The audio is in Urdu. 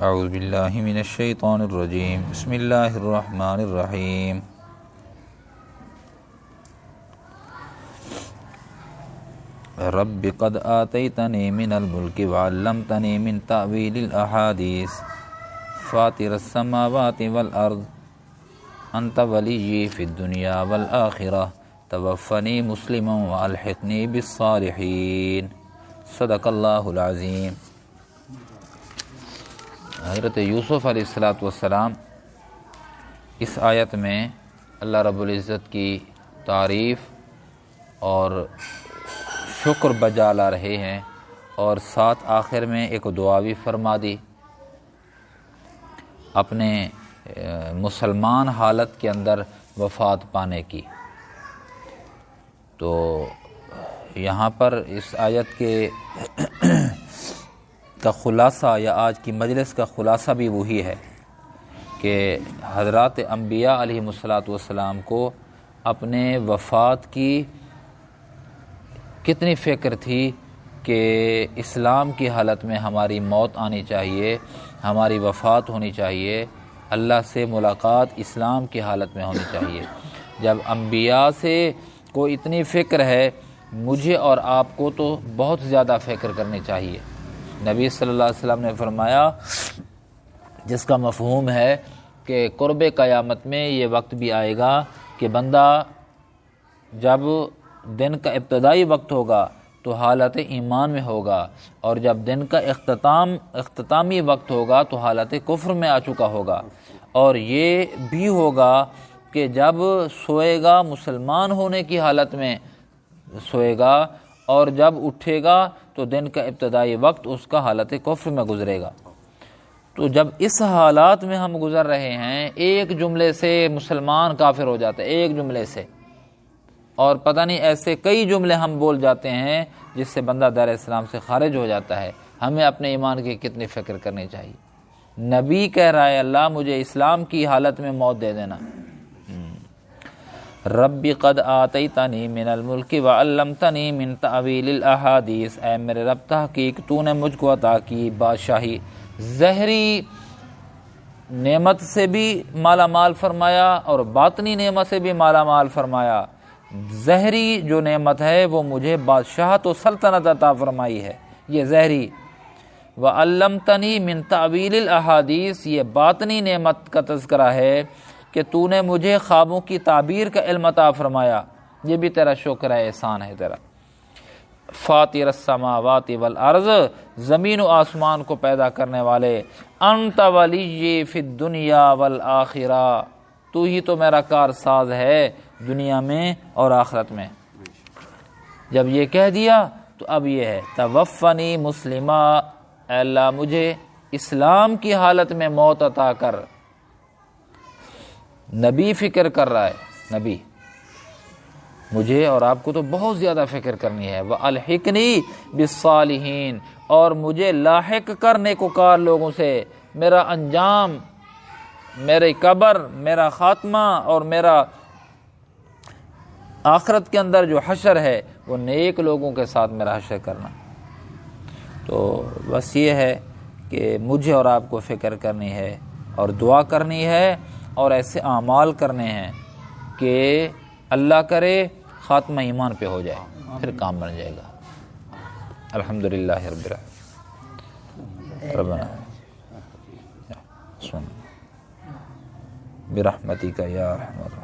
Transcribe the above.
اعوذ باللہ من الشیطان الرجیم بسم اللہ الرحمن الرحیم رب قد آتیتنی من الملک وعلمتنی من تأویل الاحادیث فاطر السماوات والارض انت ولی فی الدنیا والآخرہ توفنی مسلما والحقنی بالصالحین صدق اللہ العظیم۔ حضرت یوسف علیہ السلام اس آیت میں اللہ رب العزت کی تعریف اور شکر بجا لا رہے ہیں، اور ساتھ آخر میں ایک دعا بھی فرما دی اپنے مسلمان حالت کے اندر وفات پانے کی۔ تو یہاں پر اس آیت کے کا خلاصہ یا آج کی مجلس کا خلاصہ بھی وہی ہے کہ حضرات انبیاء علیہ السلام کو اپنے وفات کی کتنی فکر تھی کہ اسلام کی حالت میں ہماری موت آنی چاہیے، ہماری وفات ہونی چاہیے، اللہ سے ملاقات اسلام کی حالت میں ہونی چاہیے۔ جب انبیاء سے کو اتنی فکر ہے، مجھے اور آپ کو تو بہت زیادہ فکر کرنی چاہیے۔ نبی صلی اللہ علیہ وسلم نے فرمایا، جس کا مفہوم ہے کہ قرب قیامت میں یہ وقت بھی آئے گا کہ بندہ جب دن کا ابتدائی وقت ہوگا تو حالت ایمان میں ہوگا، اور جب دن کا اختتامی وقت ہوگا تو حالت کفر میں آ چکا ہوگا، اور یہ بھی ہوگا کہ جب سوئے گا مسلمان ہونے کی حالت میں سوئے گا، اور جب اٹھے گا تو دن کا ابتدائی وقت اس کا حالت کفر میں گزرے گا۔ تو جب اس حالات میں ہم گزر رہے ہیں، ایک جملے سے مسلمان کافر ہو جاتا ہے، ایک جملے سے، اور پتہ نہیں ایسے کئی جملے ہم بول جاتے ہیں جس سے بندہ دار اسلام سے خارج ہو جاتا ہے۔ ہمیں اپنے ایمان کی کتنی فکر کرنی چاہیے۔ نبی کہہ رہا ہے، اللہ مجھے اسلام کی حالت میں موت دے دینا۔ رب قد آتیتنی من الملک وعلمتنی من تأویل الاحادیث، اے میرے رب تحقیق تو نے مجھ کو عطا کی بادشاہی، ظاہری نعمت سے بھی مالا مال فرمایا اور باطنی نعمت سے بھی مالا مال فرمایا۔ ظاہری جو نعمت ہے وہ مجھے بادشاہت و سلطنت عطا فرمائی ہے، یہ ظاہری۔ وعلمتنی من تأویل الاحادیث، یہ باطنی نعمت کا تذکرہ ہے کہ تو نے مجھے خوابوں کی تعبیر کا علم عطا فرمایا، یہ بھی تیرا شکر ہے، احسان ہے تیرا۔ فاطر السماوات والارض، زمین و آسمان کو پیدا کرنے والے، انت ولی فی الدنیا والآخرہ، تو ہی تو میرا کارساز ہے دنیا میں اور آخرت میں۔ جب یہ کہہ دیا تو اب یہ ہے توفنی مسلمہ، اے اللہ مجھے اسلام کی حالت میں موت عطا کر۔ نبی فکر کر رہا ہے، نبی، مجھے اور آپ کو تو بہت زیادہ فکر کرنی ہے۔ وَأَلْحِقْنِي بِالصَّالِحِينَ، اور مجھے لاحق کر نیکوکار لوگوں سے، میرا انجام، میری قبر، میرا خاتمہ اور میرا آخرت کے اندر جو حشر ہے وہ نیک لوگوں کے ساتھ میرا حشر کرنا۔ تو بس یہ ہے کہ مجھے اور آپ کو فکر کرنی ہے اور دعا کرنی ہے، اور ایسے اعمال کرنے ہیں کہ اللہ کرے خاتمہ ایمان پہ ہو جائے، پھر کام بن جائے گا۔ الحمدللہ رب العالمین، ربنا برحمتک یا ارحم الراحمین۔